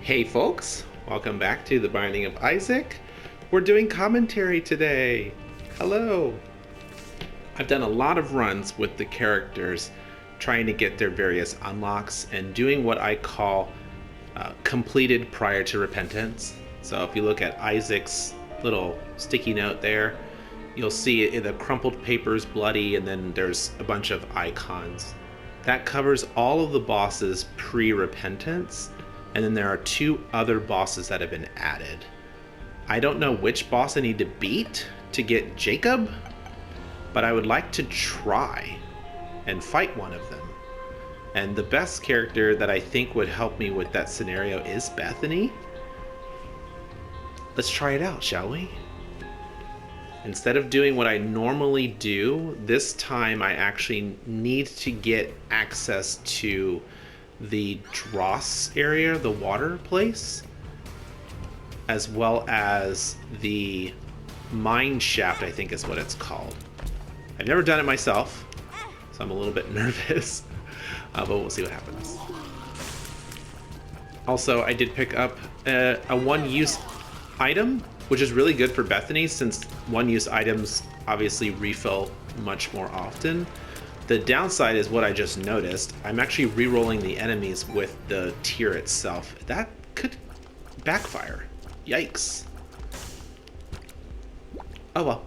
Hey folks, welcome back to The Binding of Isaac. We're doing commentary today. Hello. I've done a lot of runs with the characters trying to get their various unlocks and doing what I call completed prior to repentance. So if you look at Isaac's little sticky note there, you'll see the crumpled paper's bloody and then there's a bunch of icons. That covers all of the bosses pre-repentance. And then there are two other bosses that have been added. I don't know which boss I need to beat to get Jacob, but I would like to try and fight one of them. And the best character that I think would help me with that scenario is Bethany. Let's try it out, shall we? Instead of doing what I normally do, this time I actually need to get access to the Dross area, the water place, as well as the mine shaft, I think is what it's called. I've never done it myself, so I'm a little bit nervous, but we'll see what happens. Also, I did pick up a one-use item, which is really good for Bethany since one-use items obviously refill much more often. The downside is what I just noticed. I'm actually re-rolling the enemies with the tier itself. That could backfire. Yikes. Oh well.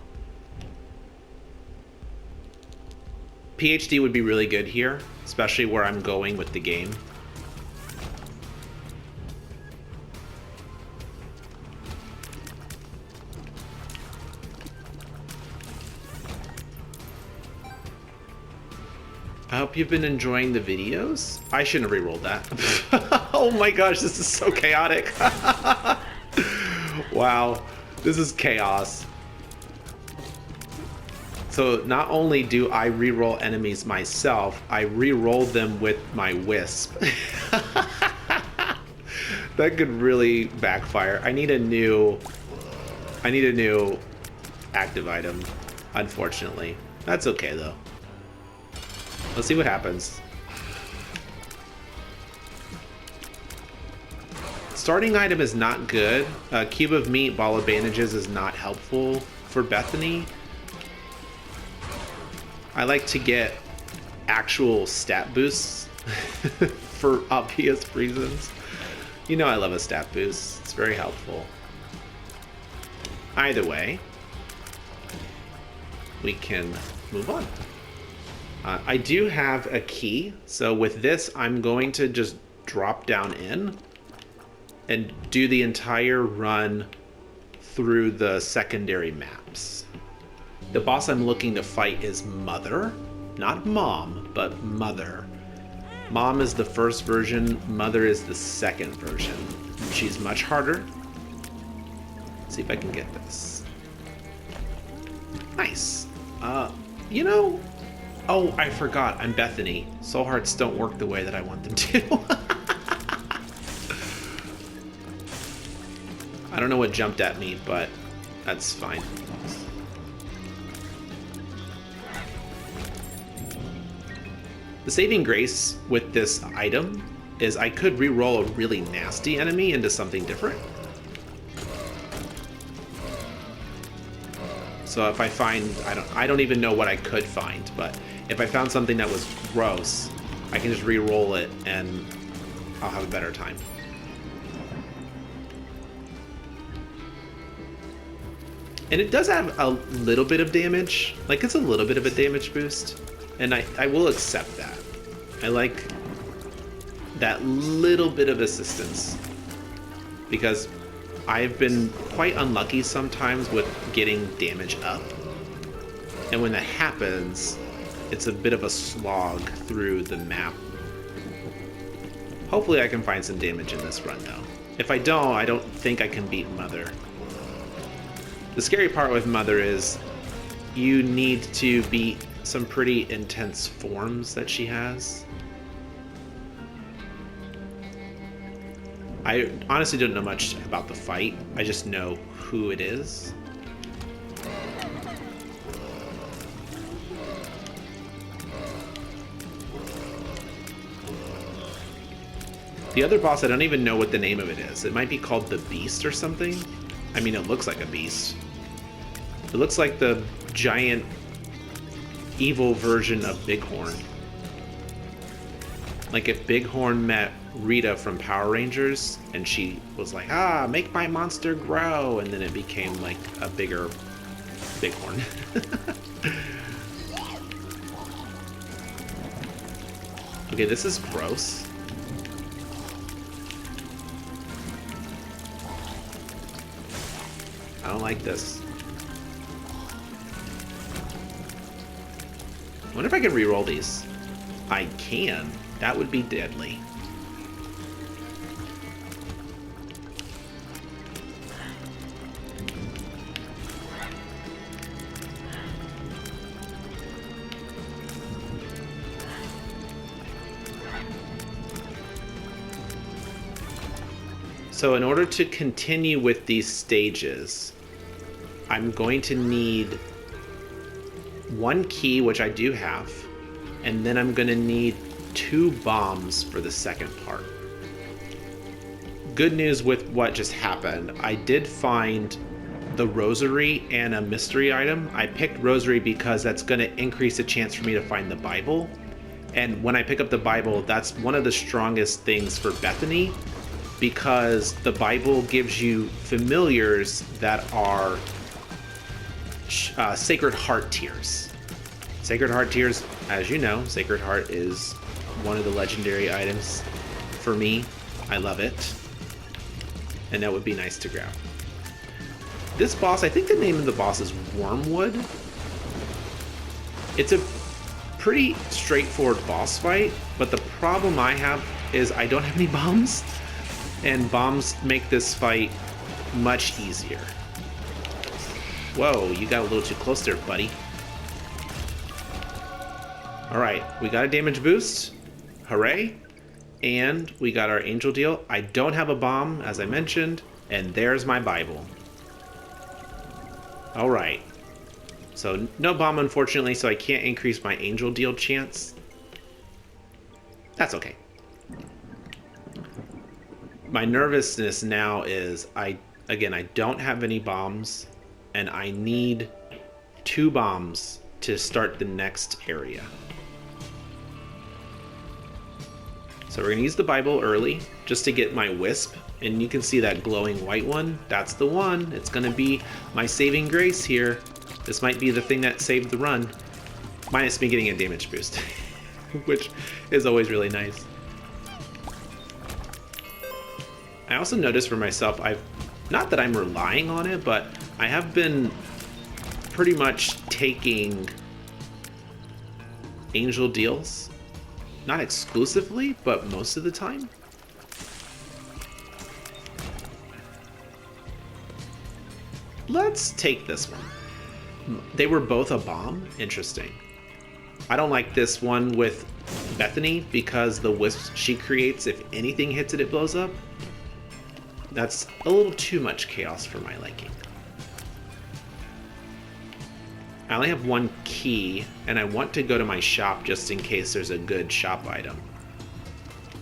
PhD would be really good here, especially where I'm going with the game. I hope you've been enjoying the videos. I shouldn't have re-rolled that. Oh my gosh, this is so chaotic. Wow, this is chaos. So not only do I re-roll enemies myself, I re-roll them with my wisp. That could really backfire. I need a new active item, unfortunately. That's okay though. Let's see what happens. Starting item is not good. Cube of meat, ball of bandages is not helpful for Bethany. I like to get actual stat boosts for obvious reasons. You know I love a stat boost. It's very helpful. Either way, we can move on. I do have a key, so with this I'm going to just drop down in and do the entire run through the secondary maps. The boss I'm looking to fight is Mother, not Mom, but Mother. Mom is the first version, Mother is the second version. She's much harder. Let's see if I can get this. Nice. You know, oh, I forgot. I'm Bethany. Soul hearts don't work the way that I want them to. I don't know what jumped at me, but that's fine. The saving grace with this item is I could re-roll a really nasty enemy into something different. So if I find, I don't even know what I could find, but if I found something that was gross, I can just re-roll it and I'll have a better time. And it does have a little bit of damage. Like, it's a little bit of a damage boost. And I will accept that. I like that little bit of assistance. Because I've been quite unlucky sometimes with getting damage up. And when that happens, it's a bit of a slog through the map. Hopefully I can find some damage in this run though. If I don't think I can beat Mother. The scary part with Mother is you need to beat some pretty intense forms that she has. I honestly don't know much about the fight. I just know who it is. The other boss, I don't even know what the name of it is. It might be called the Beast or something. I mean, it looks like a beast. It looks like the giant evil version of Bighorn. Like if Bighorn met Rita from Power Rangers and she was like, ah, make my monster grow, and then it became like a bigger Bighorn. Okay, this is gross. I don't like this. I wonder if I can reroll these. I can. That would be deadly. So in order to continue with these stages, I'm going to need one key, which I do have, and then I'm going to need 2 bombs for the second part. Good news with what just happened. I did find the rosary and a mystery item. I picked rosary because that's going to increase the chance for me to find the Bible. And when I pick up the Bible, that's one of the strongest things for Bethany, because the Bible gives you familiars that are Sacred Heart tears. Sacred Heart tears, as you know, Sacred Heart is one of the legendary items for me. I love it. And that would be nice to grab. This boss, I think the name of the boss is Wormwood. It's a pretty straightforward boss fight, but the problem I have is I don't have any bombs, and bombs make this fight much easier. Whoa, you got a little too close there, buddy. Alright, we got a damage boost. Hooray. And we got our angel deal. I don't have a bomb, as I mentioned, and there's my Bible. Alright. So no bomb, unfortunately, so I can't increase my angel deal chance. That's okay. My nervousness now is, I don't have any bombs, and I need 2 bombs to start the next area. So we're going to use the Bible early just to get my wisp, and you can see that glowing white one. That's the one. It's going to be my saving grace here. This might be the thing that saved the run, minus me getting a damage boost, which is always really nice. I also noticed for myself, not that I'm relying on it, but I have been pretty much taking angel deals. Not exclusively, but most of the time. Let's take this one. They were both a bomb? Interesting. I don't like this one with Bethany because the wisp she creates, if anything hits it, it blows up. That's a little too much chaos for my liking. I only have 1 key, and I want to go to my shop just in case there's a good shop item.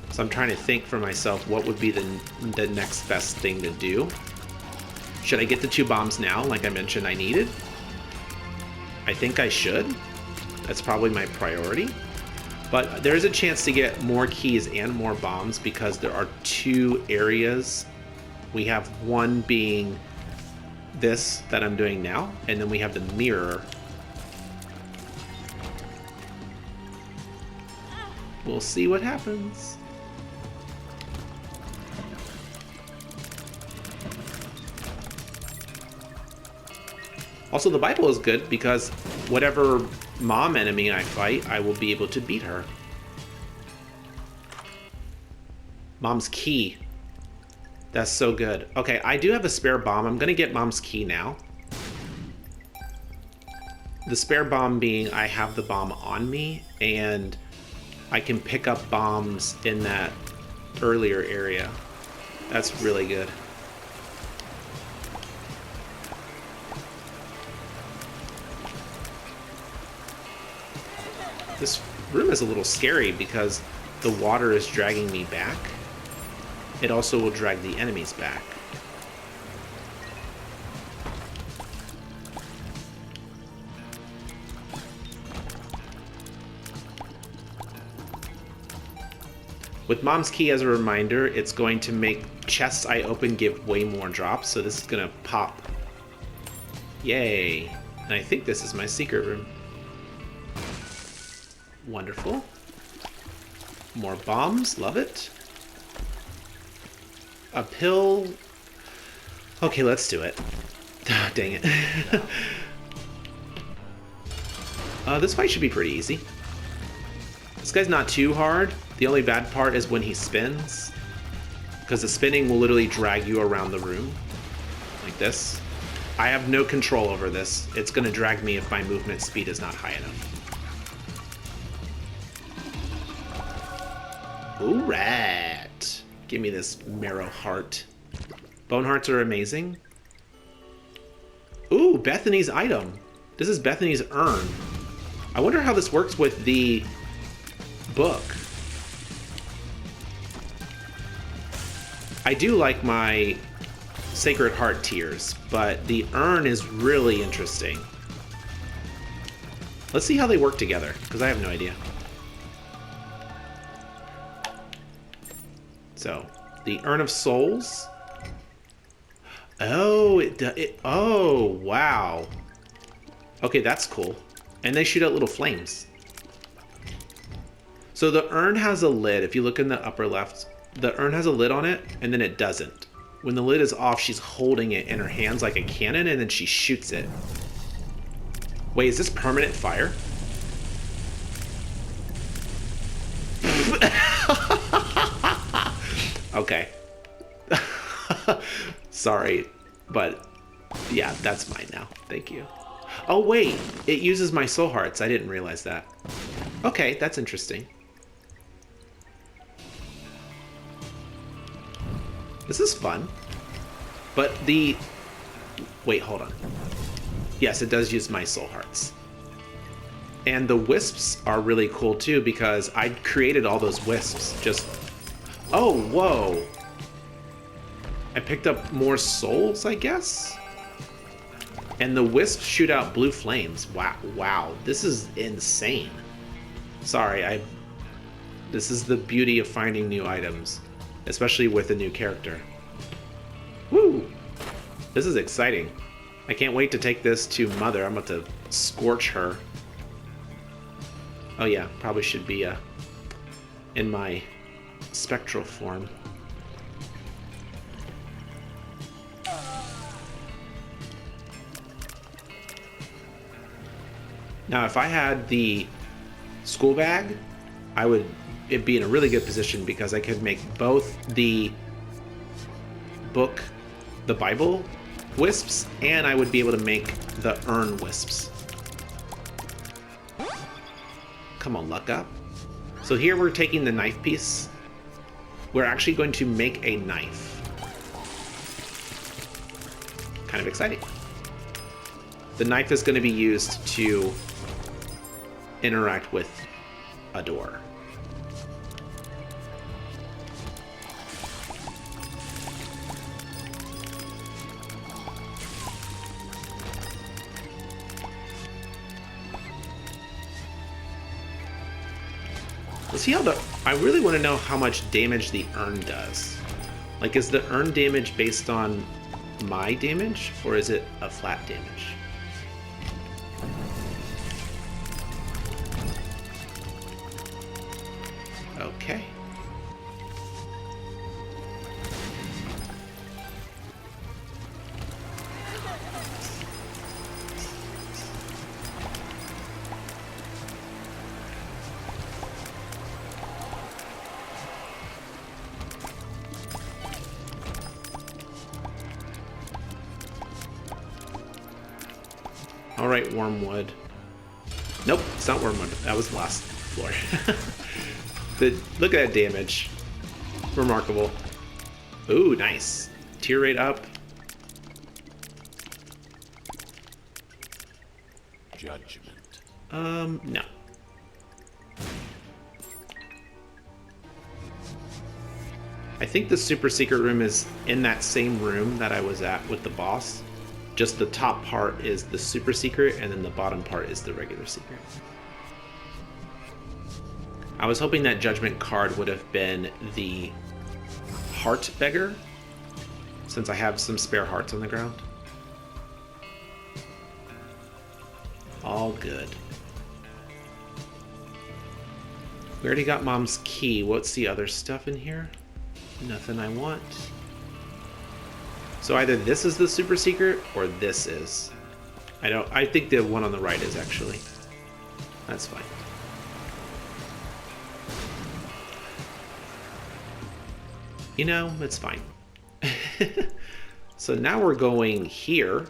So I'm trying to think for myself what would be the next best thing to do. Should I get the 2 bombs now, like I mentioned I needed? I think I should. That's probably my priority. But there is a chance to get more keys and more bombs because there are 2 areas. We have one being this that I'm doing now, and then we have the mirror. We'll see what happens. Also, the Bible is good because whatever mom enemy I fight, I will be able to beat her. Mom's key. That's so good. Okay, I do have a spare bomb. I'm going to get Mom's key now. The spare bomb being I have the bomb on me, and I can pick up bombs in that earlier area. That's really good. This room is a little scary because the water is dragging me back. it also will drag the enemies back. With Mom's Key as a reminder, it's going to make chests I open give way more drops, so this is going to pop. Yay. And I think this is my secret room. Wonderful. More bombs, love it. A pill. Okay, let's do it. Oh, dang it. This fight should be pretty easy. This guy's not too hard. The only bad part is when he spins, because the spinning will literally drag you around the room, like this. I have no control over this. It's going to drag me if my movement speed is not high enough. Ooh, rat! Give me this marrow heart. Bone hearts are amazing. Ooh, Bethany's item. This is Bethany's urn. I wonder how this works with the book. I do like my Sacred Heart tears, but the urn is really interesting. Let's see how they work together, because I have no idea. So, the Urn of Souls. Oh, oh, wow. Okay, that's cool. And they shoot out little flames. So the urn has a lid. If you look in the upper left, the urn has a lid on it, and then it doesn't. When the lid is off, she's holding it in her hands like a cannon, and then she shoots it. Wait, is this permanent fire? Okay. Sorry, but yeah, that's mine now. Thank you. Oh wait, it uses my soul hearts. I didn't realize that. Okay, that's interesting. This is fun. But the... Wait, hold on. Yes, it does use my soul hearts. And the wisps are really cool too, because I created all those wisps. Just... Oh, whoa. I picked up more souls, I guess? And the wisps shoot out blue flames. Wow, wow. This is insane. Sorry, this is the beauty of finding new items, especially with a new character. Woo! This is exciting. I can't wait to take this to Mother. I'm about to scorch her. Oh yeah, probably should be in my spectral form. Now, if I had the school bag, it'd be in a really good position, because I could make both the book, the Bible wisps, and I would be able to make the urn wisps. Come on, luck up. So here we're taking the knife piece. We're actually going to make a knife. Kind of exciting. The knife is going to be used to interact with a door. Let's see how I really want to know how much damage the urn does. Like, is the urn damage based on my damage, or is it a flat damage? Okay. All right, Wormwood. Nope, it's not Wormwood. That was the last floor. Look at that damage. Remarkable. Ooh, nice. Tier rate up. Judgment. No. I think the super secret room is in that same room that I was at with the boss. Just the top part is the super secret, and then the bottom part is the regular secret. I was hoping that judgment card would have been the heart beggar, since I have some spare hearts on the ground. All good. We already got Mom's key. What's the other stuff in here? Nothing I want. So either this is the super secret or this is. I think the one on the right is actually. That's fine. You know, it's fine. So now we're going here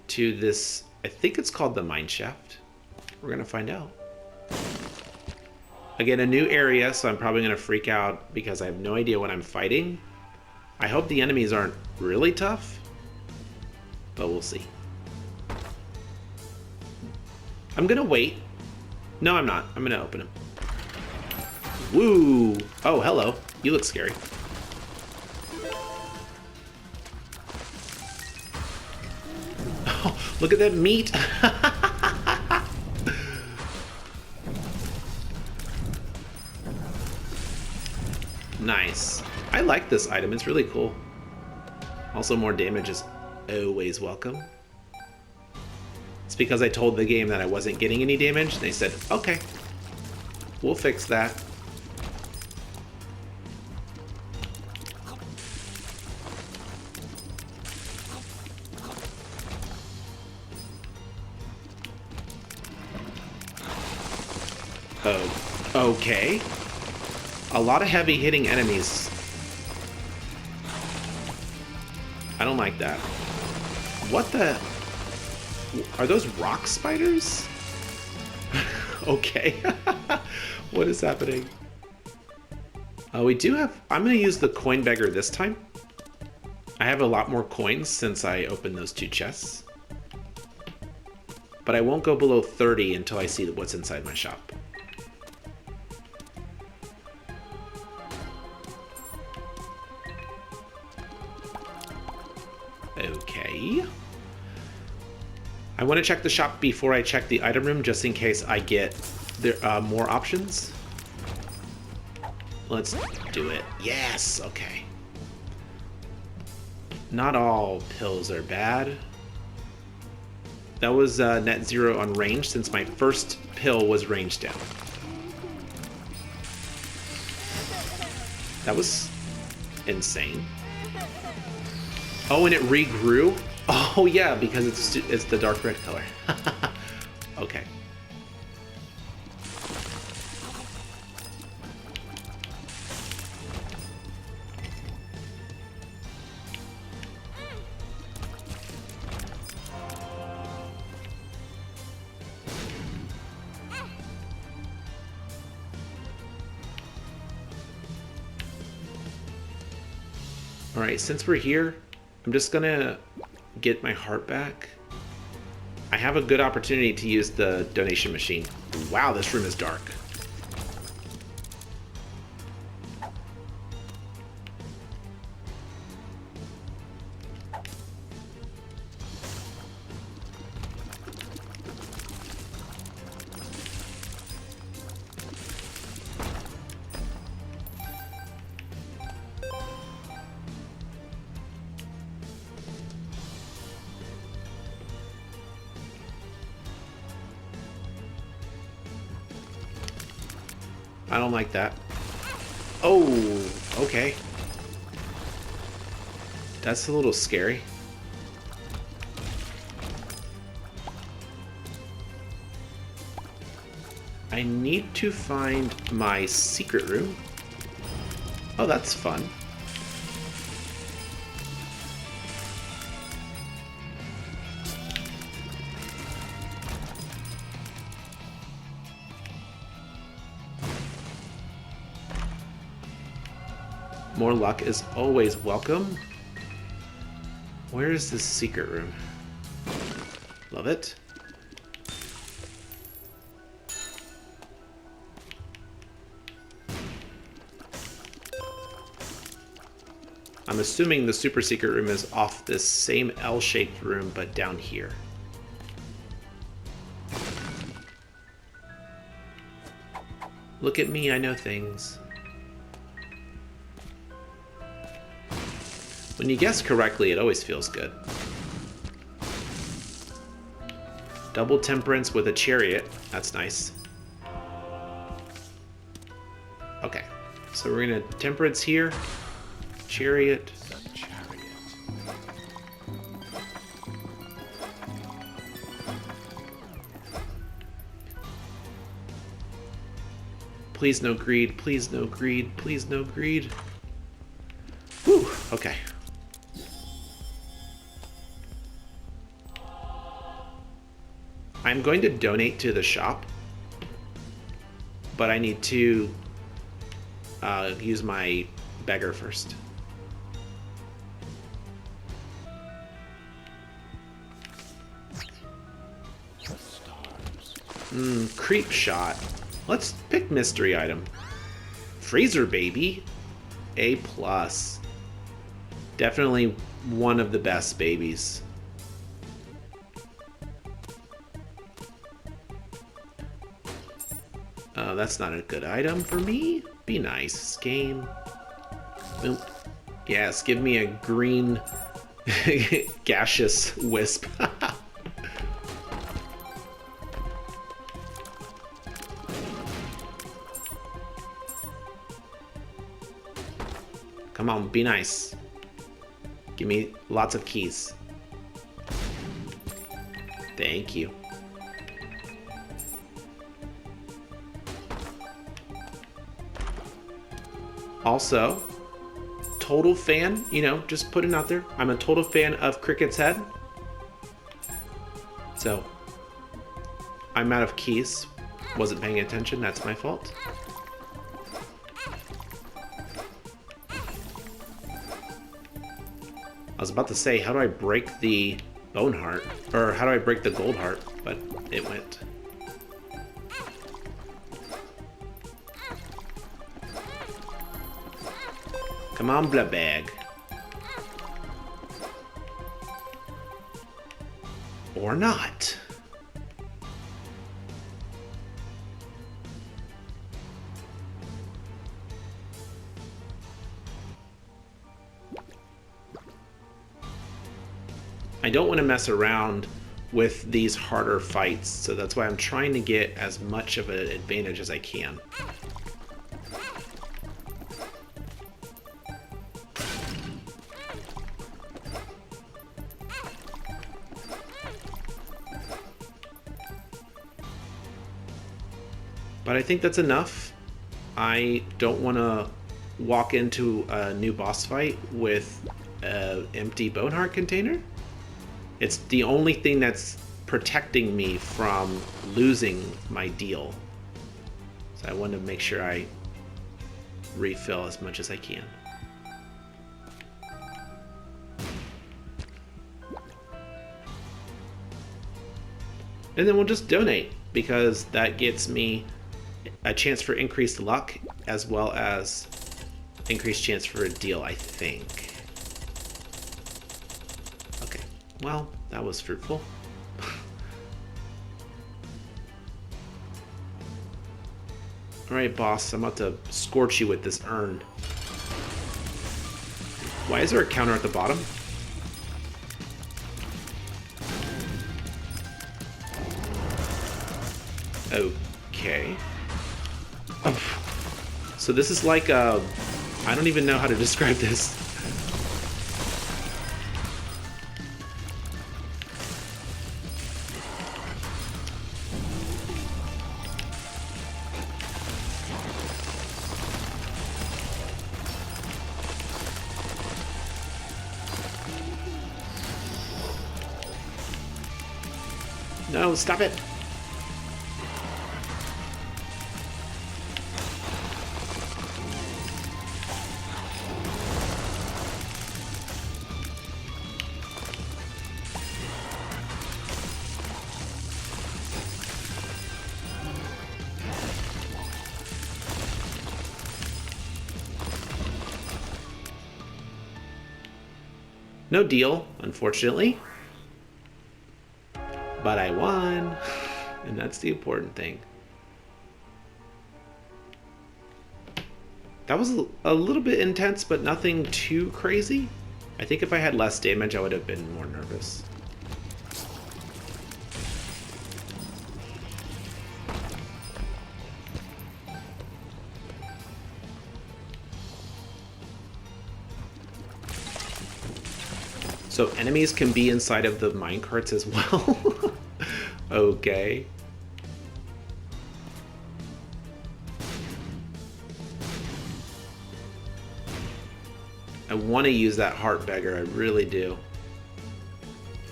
to this, I think it's called the mine shaft. We're gonna find out. Again, a new area, so I'm probably gonna freak out because I have no idea what I'm fighting. I hope the enemies aren't really tough, but we'll see. I'm gonna wait. No, I'm not. I'm gonna open him. Woo! Oh, hello. You look scary. Oh, look at that meat! Nice. I like this item. It's really cool. Also, more damage is always welcome. It's because I told the game that I wasn't getting any damage. They said, okay, we'll fix that. Oh, okay. A lot of heavy hitting enemies. I don't like that. What the? Are those rock spiders? Okay. What is happening? We do have... I'm going to use the coin beggar this time. I have a lot more coins since I opened those two chests. But I won't go below 30 until I see what's inside my shop. Okay. I want to check the shop before I check the item room, just in case I get more options. Let's do it. Yes! Okay. Not all pills are bad. That was net zero on range, since my first pill was range down. That was insane. Oh, and it regrew? Oh, yeah, because it's the dark red color. Okay. All right, since we're here, I'm just gonna get my heart back. I have a good opportunity to use the donation machine. Wow, this room is dark. I don't like that. Oh, okay. That's a little scary. I need to find my secret room. Oh, that's fun. More luck is always welcome. Where is this secret room? Love it. I'm assuming the super secret room is off this same L-shaped room, but down here. Look at me, I know things. When you guess correctly, it always feels good. Double temperance with a chariot. That's nice. Okay, so we're gonna temperance here. Chariot. The chariot. Please no greed, please no greed, please no greed. Whew, okay. I'm going to donate to the shop, but I need to use my beggar first. The stars. Creep shot. Let's pick mystery item. Freezer baby. A+. Definitely one of the best babies. That's not a good item for me. Be nice, game. Boom. Yes, give me a green gaseous wisp. Come on, be nice. Give me lots of keys. Thank you. Also, total fan, you know, just putting it out there. I'm a total fan of Cricket's head. So, I'm out of keys. Wasn't paying attention, that's my fault. I was about to say, how do I break the bone heart? Or how do I break the gold heart? But it went. Come on, blood bag. Or not. I don't want to mess around with these harder fights, so that's why I'm trying to get as much of an advantage as I can. But I think that's enough. I don't want to walk into a new boss fight with an empty bone heart container. It's the only thing that's protecting me from losing my deal. So I want to make sure I refill as much as I can. And then we'll just donate, because that gets me a chance for increased luck as well as increased chance for a deal, I think. Okay, well, that was fruitful. Alright, boss, I'm about to scorch you with this urn. Why is there a counter at the bottom? Okay. So this is like a... I don't even know how to describe this. No, stop it. No deal, unfortunately. But I won, and that's the important thing. That was a little bit intense, but nothing too crazy. I think if I had less damage, I would have been more nervous. So enemies can be inside of the minecarts as well? Okay. I want to use that heart beggar, I really do.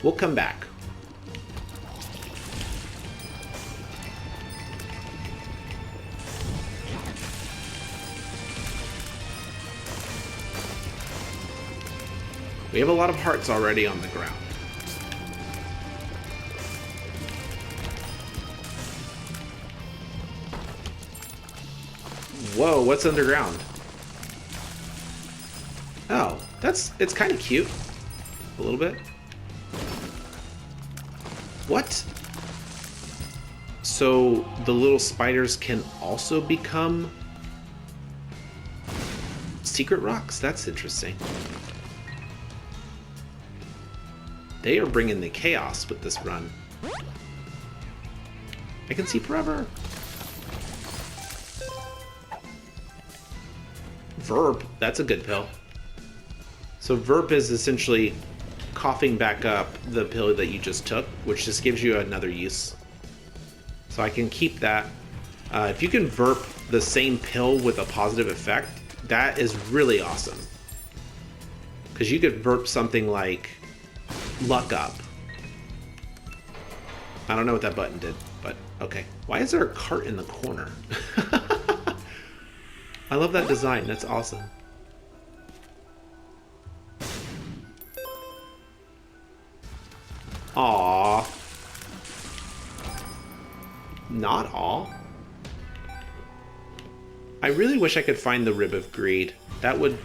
We'll come back. We have a lot of hearts already on the ground. Whoa, what's underground? Oh, it's kind of cute. A little bit. What? So the little spiders can also become secret rocks? That's interesting. They are bringing the chaos with this run. I can see forever. Verb, that's a good pill. So Verb is essentially coughing back up the pill that you just took, which just gives you another use. So I can keep that. If you can Verb the same pill with a positive effect, that is really awesome. Because you could Verb something like Luck Up. I don't know what that button did, but okay. Why is there a cart in the corner? I love that design. That's awesome. Aww. Not all. I really wish I could find the Rib of Greed. That would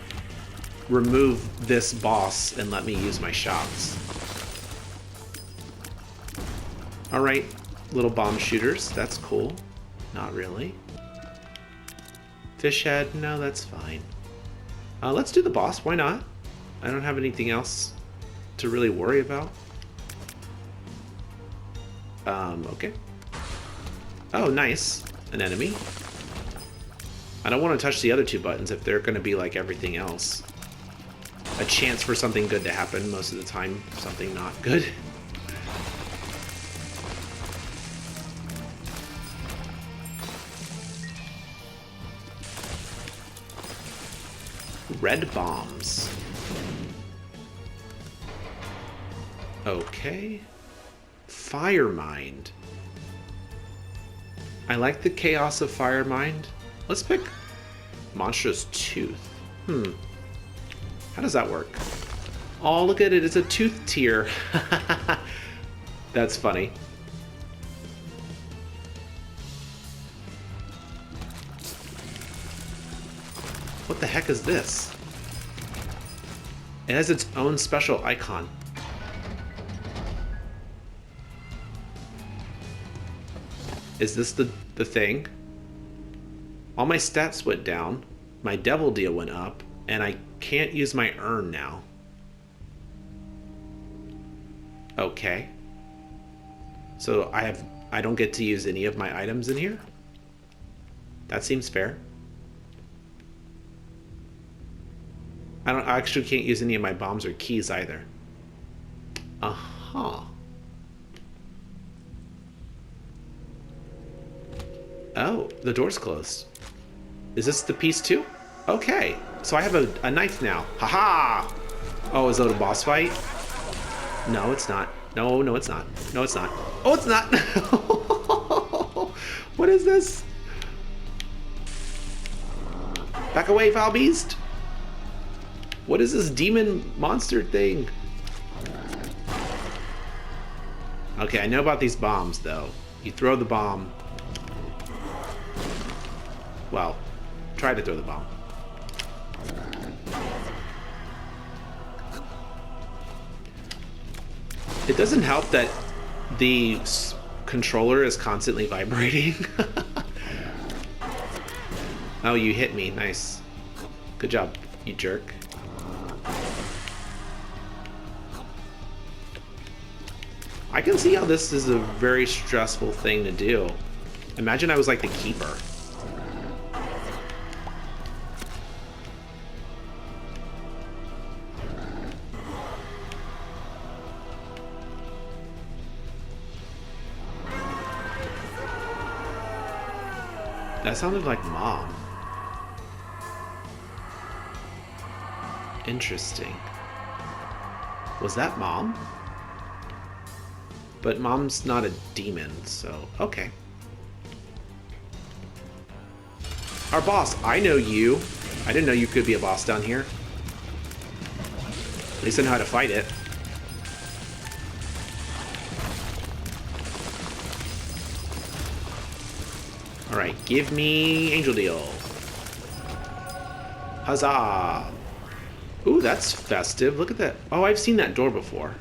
remove this boss and let me use my shots. Alright, little bomb shooters. That's cool. Not really. Fish head? No, that's fine. Let's do the boss. Why not? I don't have anything else to really worry about. Okay. Oh, nice. An enemy. I don't want to touch the other two buttons if they're going to be like everything else. A chance for something good to happen. Most of the time, something not good. Red bombs. Okay. Fire Mind. I like the chaos of Fire Mind. Let's pick Monstrous Tooth. How does that work? Oh, look at it. It's a tooth tier. That's funny. What the heck is this? It has its own special icon. Is this the thing? All my stats went down, my devil deal went up, and I can't use my urn now. Okay. So I don't get to use any of my items in here? That seems fair. I actually can't use any of my bombs or keys either. Uh-huh. Oh, the door's closed. Is this the piece too? Okay, so I have a knife now. Haha! Oh, is that a boss fight? No, it's not. No, no, it's not. No, it's not. Oh, it's not! What is this? Back away, foul beast! What is this demon monster thing? Okay, I know about these bombs, though. You throw the bomb. Well, try to throw the bomb. It doesn't help that the controller is constantly vibrating. Oh, you hit me. Nice. Good job, you jerk. I can see how this is a very stressful thing to do. Imagine I was like the keeper. That sounded like Mom. Interesting. Was that Mom? But Mom's not a demon, so okay. Our boss, I know you. I didn't know you could be a boss down here. At least I know how to fight it. Alright, give me Angel Deal. Huzzah! Ooh, that's festive. Look at that. Oh, I've seen that door before.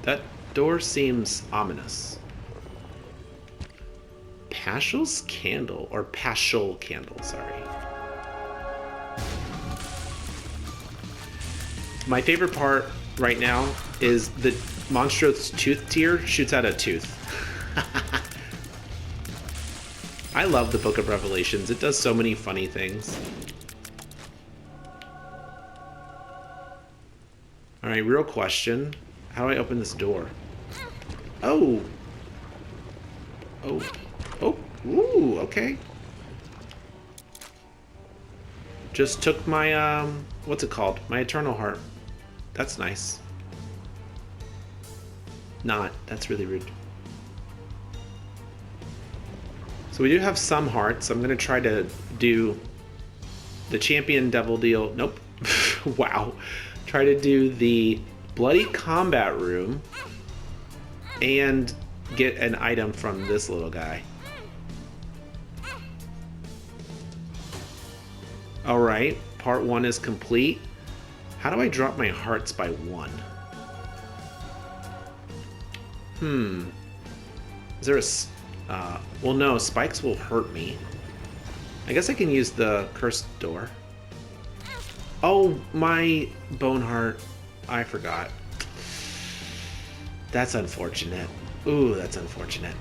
That door seems ominous. Paschal's Candle, or Paschal Candle, sorry. My favorite part right now is the Monstro's tooth tier shoots out a tooth. I love the Book of Revelations. It does so many funny things. Alright, real question. How do I open this door? Oh! Oh. Oh. Ooh, okay. Just took my, what's it called? My Eternal Heart. That's nice. Not. That's really rude. So we do have some hearts. I'm going to try to do the Champion Devil Deal. Nope. Wow. Try to do the Bloody Combat Room and get an item from this little guy. Alright, part 1 is complete. How do I drop my hearts by 1? Is there a... well, no, spikes will hurt me. I guess I can use the cursed door. Oh, my bone heart. I forgot. That's unfortunate. Ooh, that's unfortunate.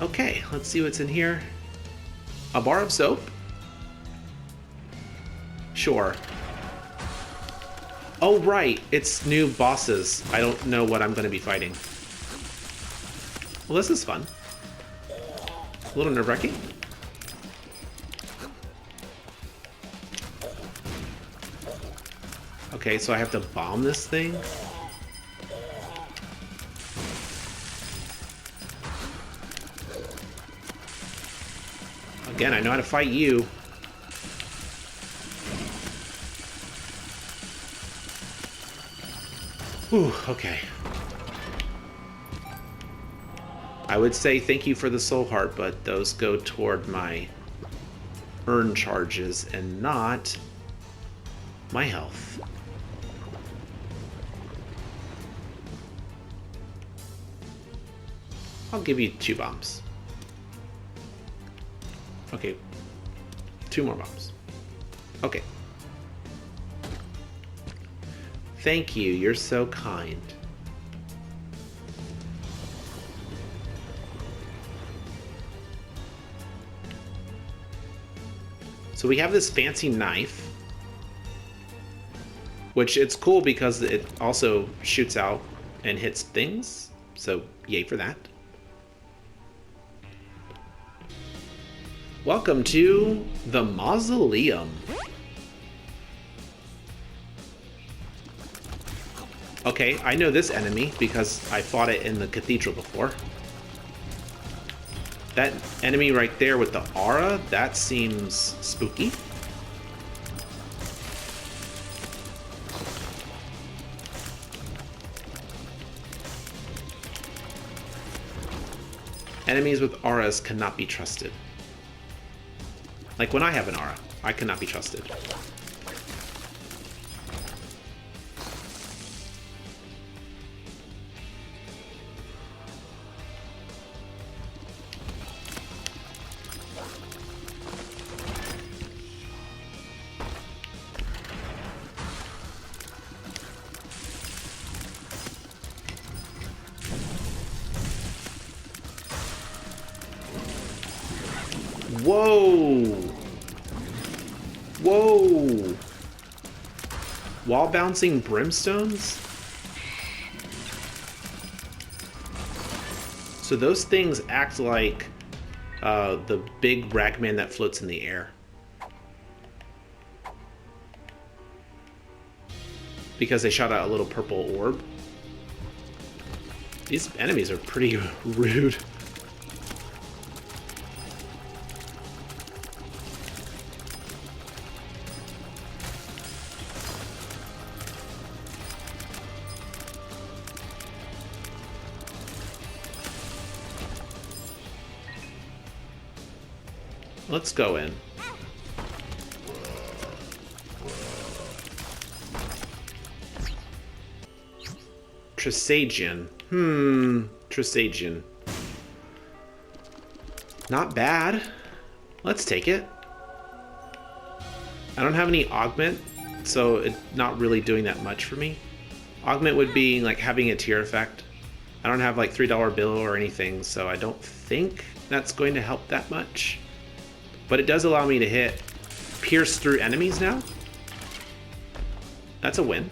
Okay, let's see what's in here. A bar of soap? Sure. Oh, right. It's new bosses. I don't know what I'm going to be fighting. Well, this is fun. A little nerve-wracking. Okay, so I have to bomb this thing? Again, I know how to fight you. Whew, okay. I would say thank you for the soul heart, but those go toward my earn charges and not my health. I'll give you 2 bombs. Okay. 2 more bombs. Okay. Thank you, you're so kind. So we have this fancy knife, which it's cool because it also shoots out and hits things, so yay for that. Welcome to the Mausoleum. Okay, I know this enemy because I fought it in the cathedral before. That enemy right there with the aura, that seems spooky. Enemies with auras cannot be trusted. Like when I have an aura, I cannot be trusted. Whoa! Whoa! Wall bouncing brimstones? So those things act like the big ragman that floats in the air. Because they shot out a little purple orb. These enemies are pretty rude. Let's go in. Trisagian. Trisagian. Not bad. Let's take it. I don't have any augment, so it's not really doing that much for me. Augment would be like having a tier effect. I don't have like $3 bill or anything, so I don't think that's going to help that much. But it does allow me to pierce through enemies now. That's a win.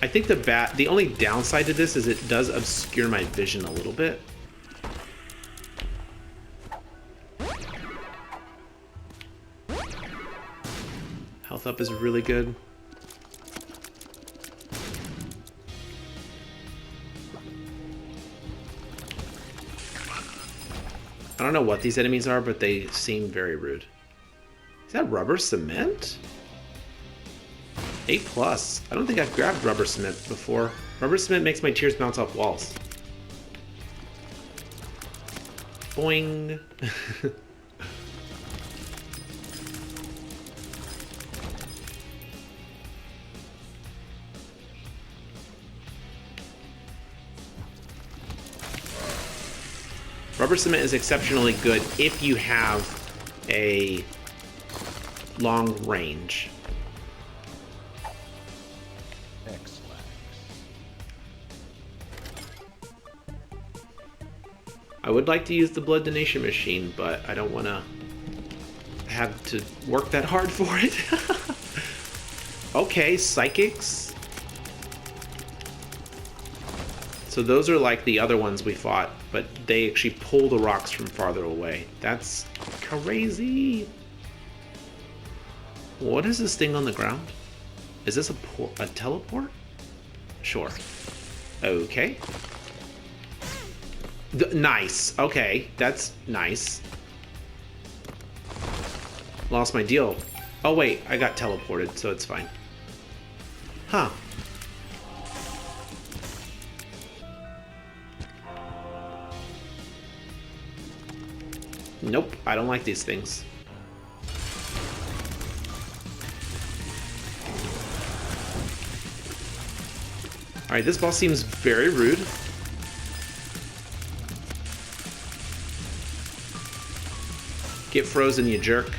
I think the only downside to this is it does obscure my vision a little bit. Health up is really good. I don't know what these enemies are, but they seem very rude. Is that rubber cement? A+. I don't think I've grabbed rubber cement before. Rubber cement makes my tears bounce off walls. Boing. Rubber cement is exceptionally good if you have a long range. I would like to use the blood donation machine, but I don't want to have to work that hard for it. Okay, psychics. So those are like the other ones we fought, but they actually pull the rocks from farther away. That's crazy. What is this thing on the ground? Is this a teleport? Sure. Okay. Nice. Okay, that's nice. Lost my deal. Oh wait, I got teleported, so it's fine. Huh. Nope, I don't like these things. Alright, this boss seems very rude. Get frozen, you jerk.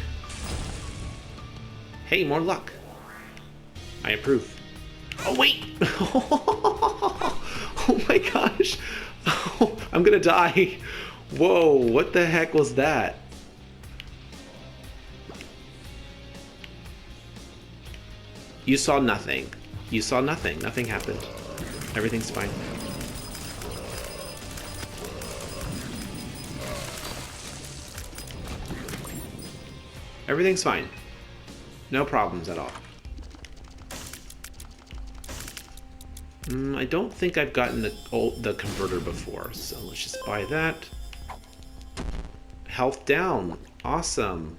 Hey, more luck. I approve. Oh, wait! Oh my gosh. Oh, I'm gonna die. Whoa, what the heck was that? You saw nothing. You saw nothing. Nothing happened. Everything's fine. Everything's fine. No problems at all. I don't think I've gotten the converter before, so let's just buy that. Health down. Awesome.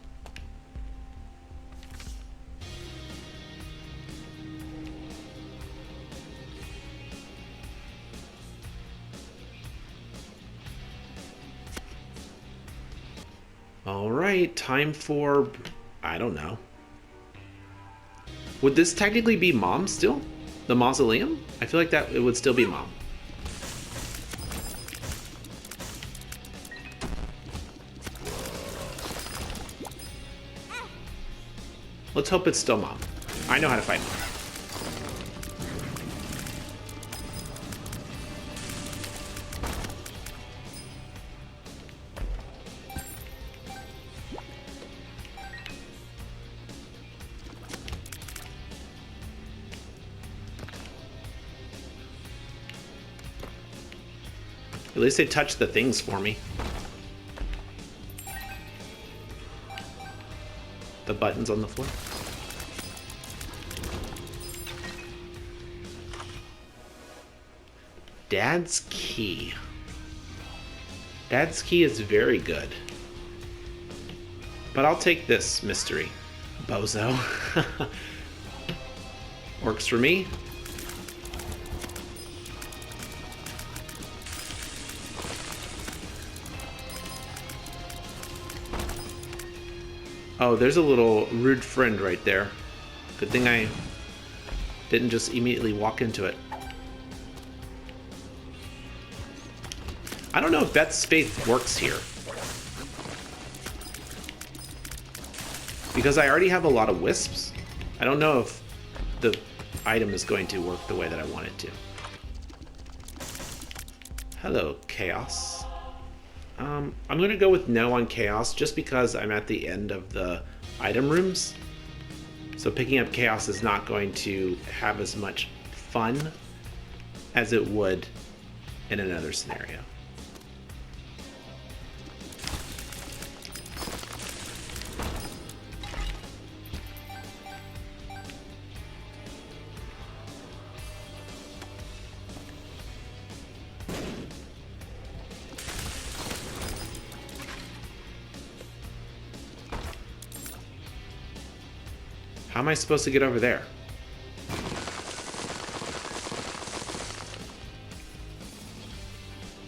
All right, time for, I don't know. Would this technically be Mom still? The Mausoleum? I feel like that it would still be Mom. Let's hope it's still Mom. I know how to fight Mom. At least they touched the things for me. The buttons on the floor. Dad's key. Dad's key is very good. But I'll take this mystery. Bozo. Works for me. Oh, there's a little rude friend right there. Good thing I didn't just immediately walk into it. I don't know if Beth's faith works here. Because I already have a lot of wisps. I don't know if the item is going to work the way that I want it to. Hello, Chaos. I'm going to go with no on Chaos just because I'm at the end of the item rooms. So picking up Chaos is not going to have as much fun as it would in another scenario. How am I supposed to get over there?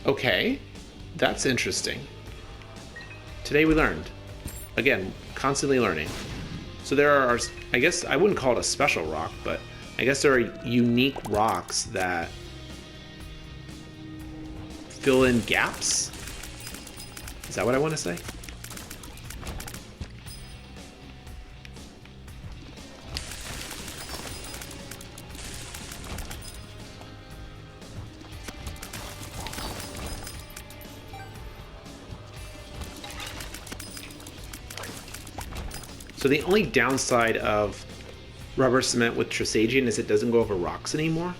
Okay, that's interesting. Today we learned. Again, constantly learning. So there are, I guess, I wouldn't call it a special rock, but I guess there are unique rocks that fill in gaps? Is that what I want to say? So the only downside of rubber cement with Trisagion is it doesn't go over rocks anymore.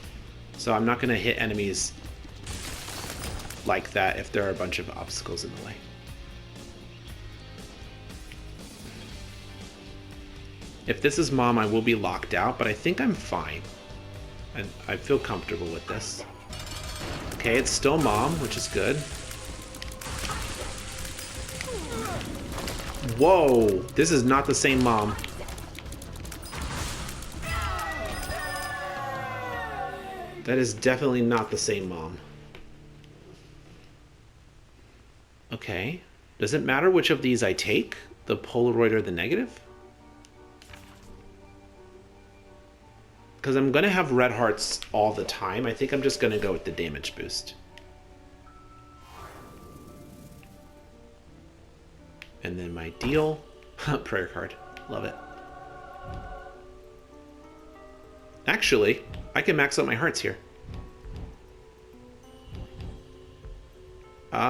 So I'm not going to hit enemies like that if there are a bunch of obstacles in the way. If this is Mom, I will be locked out, but I think I'm fine. I feel comfortable with this. Okay, it's still Mom, which is good. Whoa, this is not the same Mom. That is definitely not the same Mom. Okay. Does it matter which of these I take? The Polaroid or the negative? Because I'm going to have red hearts all the time. I think I'm just going to go with the damage boost. And then my deal. Prayer card. Love it. Actually, I can max out my hearts here.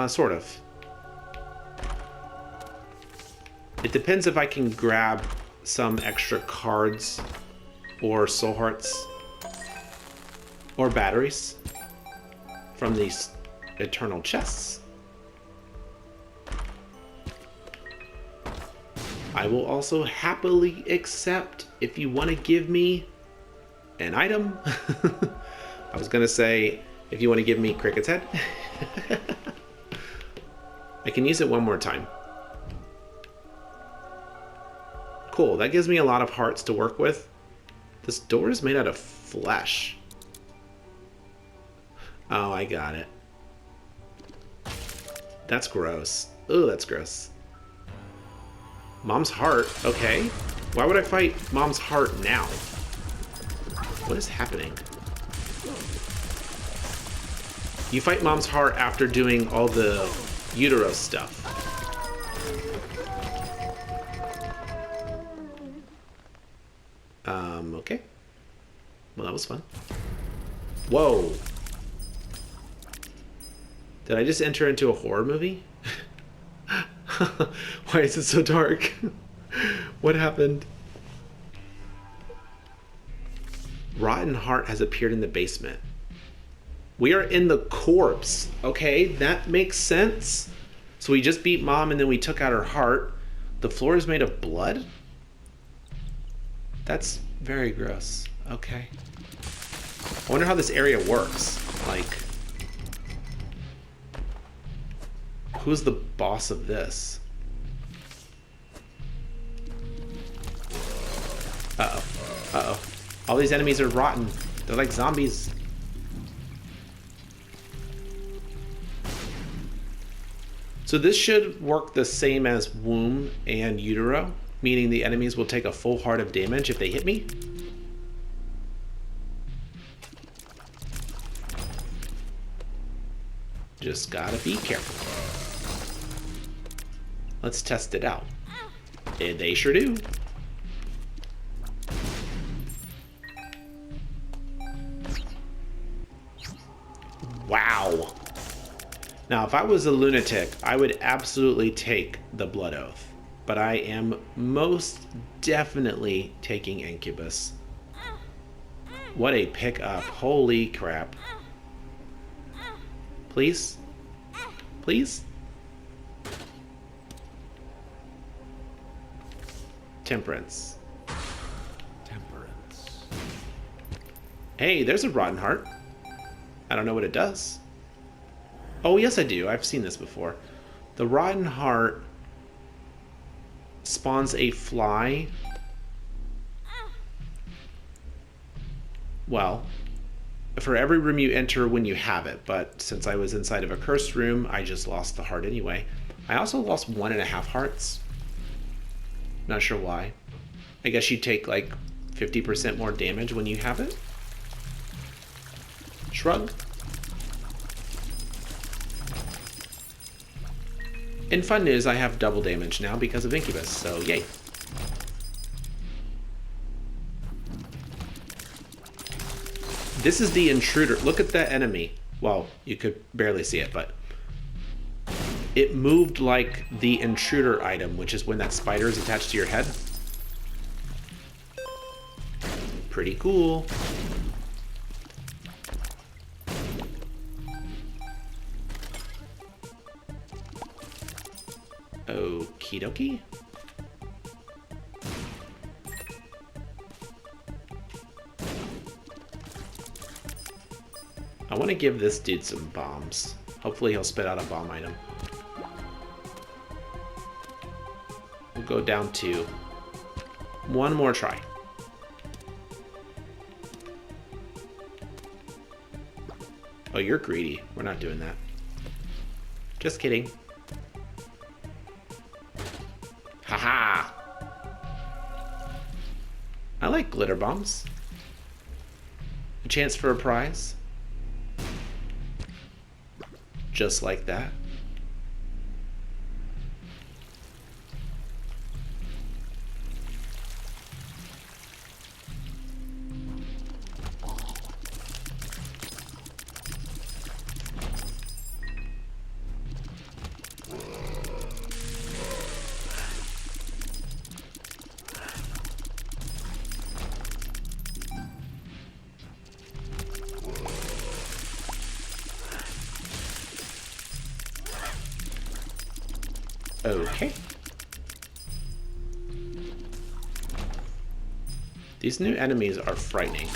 Sort of. It depends if I can grab some extra cards or soul hearts or batteries from these eternal chests. I will also happily accept if you want to give me an item. I was gonna say if you want to give me Cricket's head. I can use it one more time. Cool, that gives me a lot of hearts to work with. This door is made out of flesh. Oh, I got it. That's gross. Ooh, that's gross. Mom's heart, okay. Why would I fight Mom's heart now? What is happening? You fight Mom's heart after doing all the utero stuff. Okay. Well, that was fun. Whoa. Did I just enter into a horror movie? Why is it so dark? What happened? Rotten heart has appeared in the basement. We are in the corpse, okay? That makes sense. So we just beat Mom and then we took out her heart. The floor is made of blood? That's very gross. Okay. I wonder how this area works. Like, who's the boss of this? Uh-oh. Uh-oh. All these enemies are rotten. They're like zombies. So this should work the same as womb and utero, meaning the enemies will take a full heart of damage if they hit me. Just gotta be careful. Let's test it out. They sure do. Wow. Now, if I was a lunatic, I would absolutely take the Blood Oath. But I am most definitely taking Incubus. What a pickup. Holy crap. Please? Please? Temperance. Temperance. Hey, there's a rotten heart. I don't know what it does. Oh, yes, I do. I've seen this before. The rotten heart spawns a fly. Well, for every room you enter when you have it, but since I was inside of a cursed room, I just lost the heart anyway. I also lost 1.5 hearts. Not sure why. I guess you take like 50% more damage when you have it. Shrug. In fun news, I have double damage now because of Incubus, so yay. This is the intruder. Look at that enemy. Well, you could barely see it, but it moved like the intruder item, which is when that spider is attached to your head. Pretty cool. Okie dokie. I want to give this dude some bombs. Hopefully he'll spit out a bomb item. We'll go down to one more try. Oh, you're greedy. We're not doing that. Just kidding. Haha! I like glitter bombs. A chance for a prize. Just like that. Okay. These new enemies are frightening.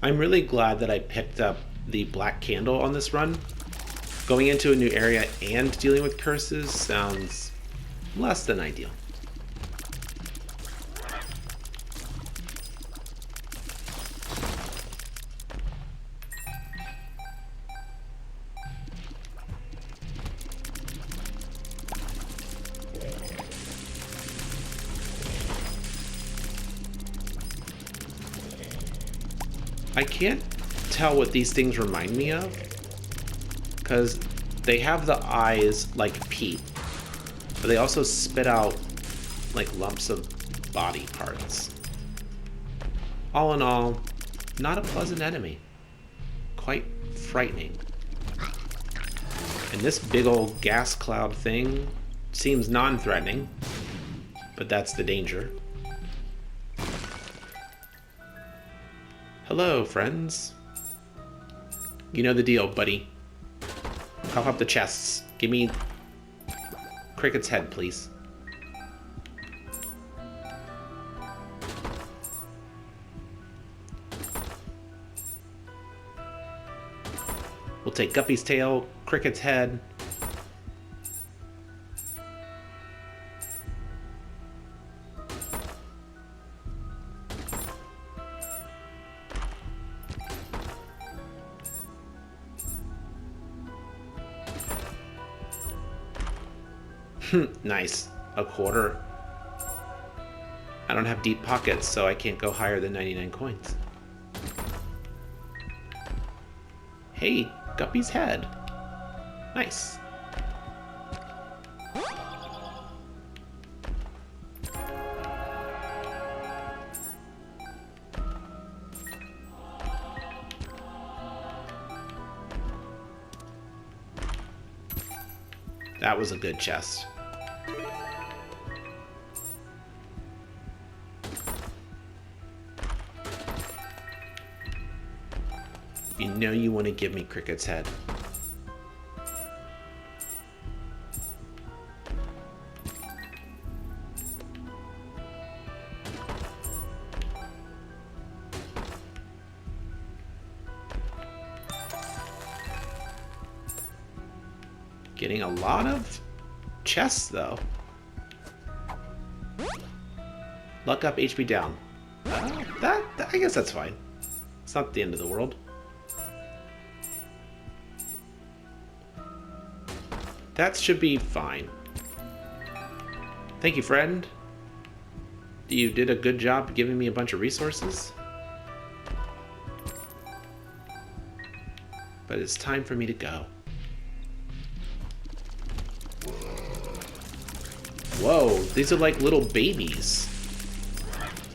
I'm really glad that I picked up the black candle on this run. Going into a new area and dealing with curses sounds less than ideal. I can't tell what these things remind me of, because they have the eyes like Pete, but they also spit out like lumps of body parts. All in all, not a pleasant enemy. Quite frightening. And this big old gas cloud thing seems non-threatening, but that's the danger. Hello, friends. You know the deal, buddy. Cough up the chests. Give me Cricket's head, please. We'll take Guppy's tail, Cricket's head. Nice. A quarter. I don't have deep pockets, so I can't go higher than 99 coins. Hey, Guppy's head. Nice. That was a good chest. You know you want to give me Cricket's head. Getting a lot of chests, though. Luck up, HP down. I guess that's fine. It's not the end of the world. That should be fine. Thank you, friend. You did a good job giving me a bunch of resources. But it's time for me to go. Whoa, these are like little babies.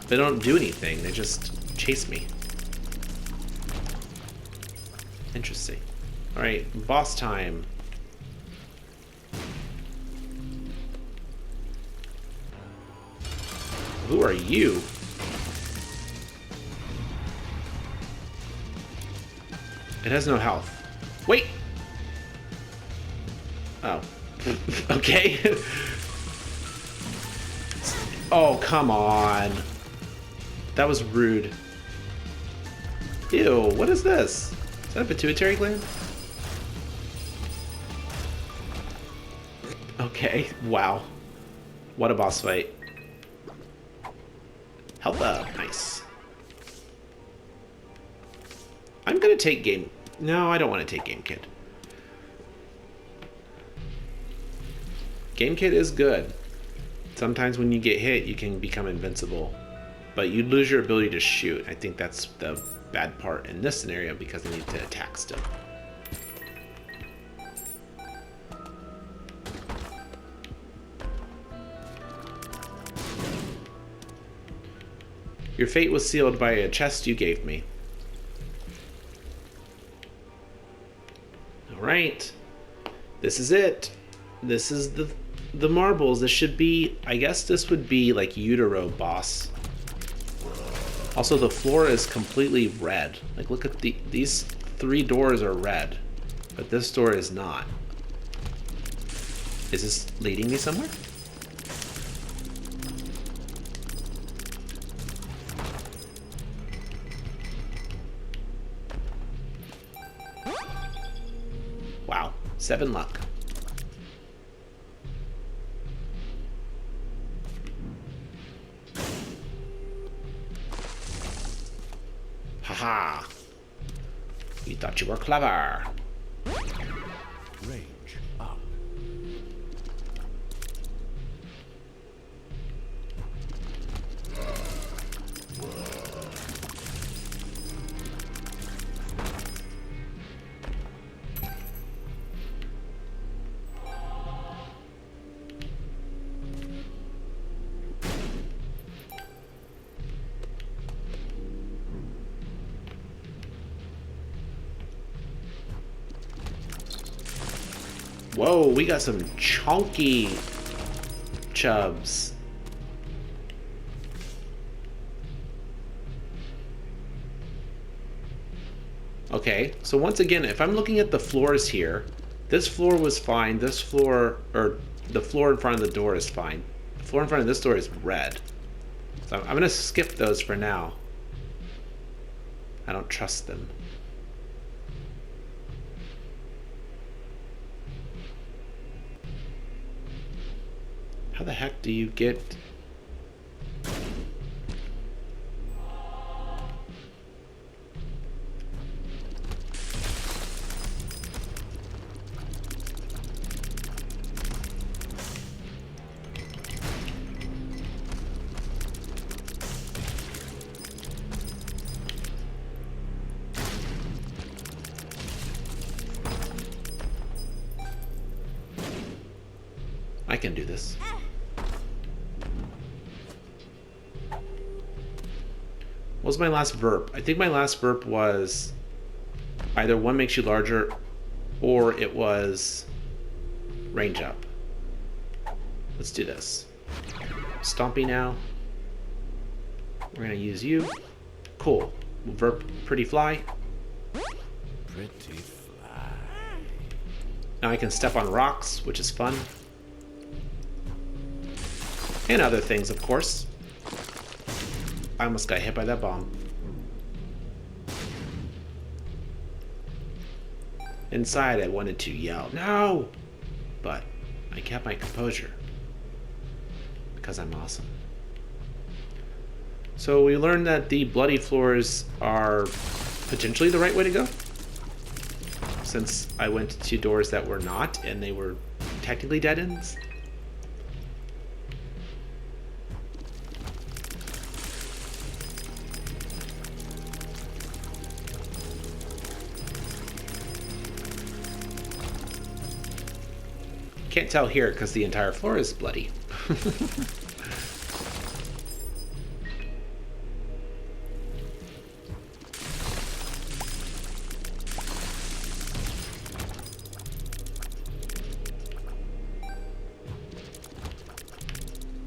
They don't do anything, they just chase me. Interesting. Alright, boss time. Who are you? It has no health. Wait! Oh. Okay. Oh, come on. That was rude. Ew, what is this? Is that a pituitary gland? Okay, wow. What a boss fight. Health up, nice. I'm gonna take game... No, I don't want to take Game Kit. Game Kit is good. Sometimes when you get hit, you can become invincible. But you lose your ability to shoot. I think that's the bad part in this scenario because I need to attack still. Your fate was sealed by a chest you gave me. Alright. This is it. This is the marbles. This should be... I guess this would be like Utero boss. Also, the floor is completely red. Like, look at these 3 doors are red. But this door is not. Is this leading me somewhere? Wow, 7 luck. Haha. You thought you were clever. Range up. Whoa, we got some chunky chubs. Okay, so once again, if I'm looking at the floors here, this floor was fine. This floor, or the floor in front of the door is fine. The floor in front of this door is red. So I'm going to skip those for now. I don't trust them. How the heck do you get... I can do this. What was my last verb? I think my last verb was either one makes you larger or it was range up. Let's do this. Stompy now. We're gonna use you. Cool. Verb pretty fly. Pretty fly. Now I can step on rocks, which is fun. And other things, of course. I almost got hit by that bomb. Inside, I wanted to yell, no! But I kept my composure. Because I'm awesome. So we learned that the bloody floors are potentially the right way to go. Since I went to two doors that were not, and they were technically dead ends. Can't tell here because the entire floor is bloody.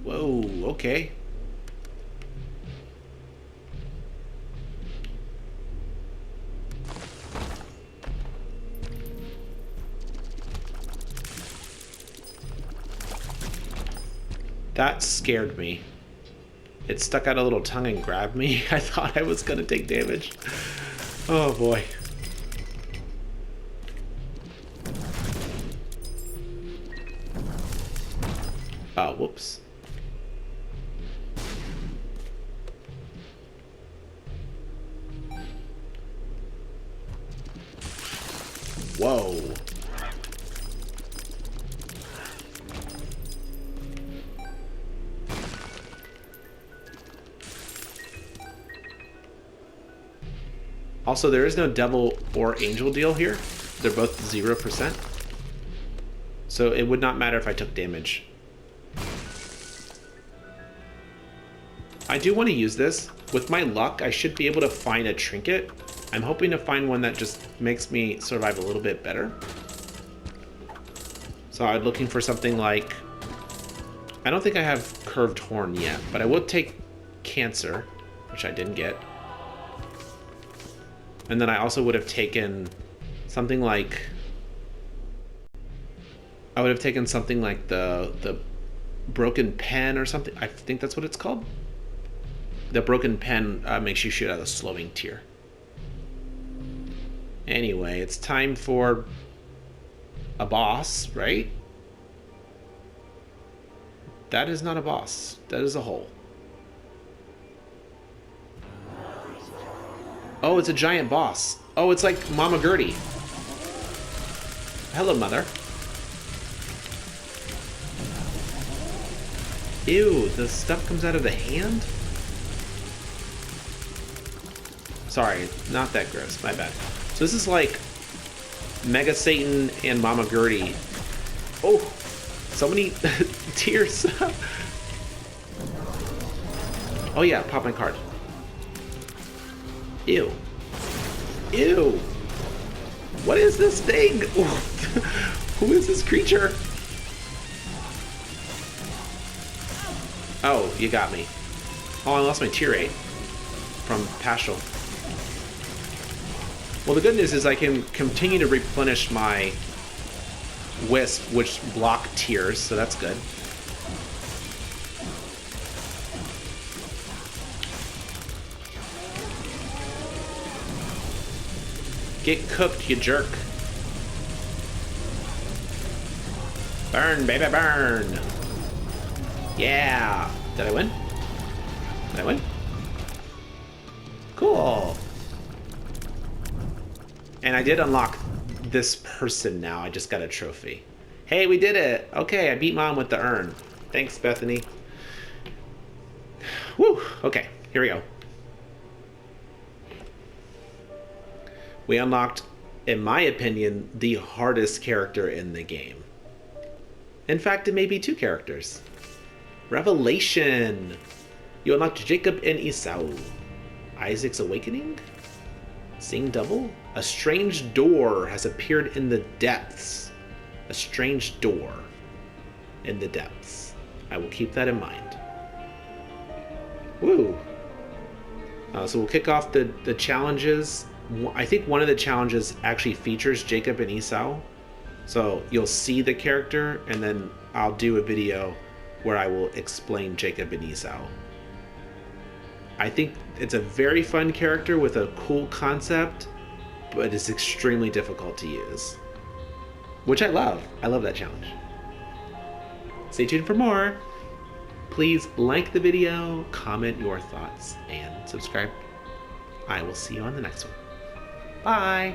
Whoa, okay. That scared me. It stuck out a little tongue and grabbed me. I thought I was gonna take damage. Oh boy. Oh, whoops. Whoa. Also, there is no devil or angel deal here. They're both 0%. So it would not matter if I took damage. I do want to use this. With my luck, I should be able to find a trinket. I'm hoping to find one that just makes me survive a little bit better. So I'm looking for something like... I don't think I have curved horn yet, but I will take cancer, which I didn't get. And then I also would have taken something like... I would have taken something like the broken pen or something. I think that's what it's called. The broken pen makes you shoot out a slowing tier. Anyway, it's time for a boss, right? That is not a boss. That is a hole. Oh, it's a giant boss. Oh, it's like Mama Gertie. Hello, Mother. Ew, the stuff comes out of the hand? Sorry, not that gross. My bad. So this is like Mega Satan and Mama Gertie. Oh, so many tears. Oh yeah, pop my card. Ew. Ew. What is this thing? Who is this creature? Oh, you got me. Oh, I lost my tier 8 from Paschal. Well, the good news is I can continue to replenish my Wisp, which block tiers, so that's good. Get cooked, you jerk. Burn, baby, burn. Yeah. Did I win? Did I win? Cool. And I did unlock this person now. I just got a trophy. Hey, we did it. Okay, I beat Mom with the urn. Thanks, Bethany. Woo. Okay, here we go. We unlocked, in my opinion, the hardest character in the game. In fact, it may be 2 characters. Revelation. You unlocked Jacob and Esau. Isaac's awakening? Seeing double? A strange door has appeared in the depths. A strange door in the depths. I will keep that in mind. Woo! So we'll kick off the challenges. I think one of the challenges actually features Jacob and Esau. So you'll see the character, and then I'll do a video where I will explain Jacob and Esau. I think it's a very fun character with a cool concept, but it's extremely difficult to use. Which I love. I love that challenge. Stay tuned for more. Please like the video, comment your thoughts, and subscribe. I will see you on the next one. Bye!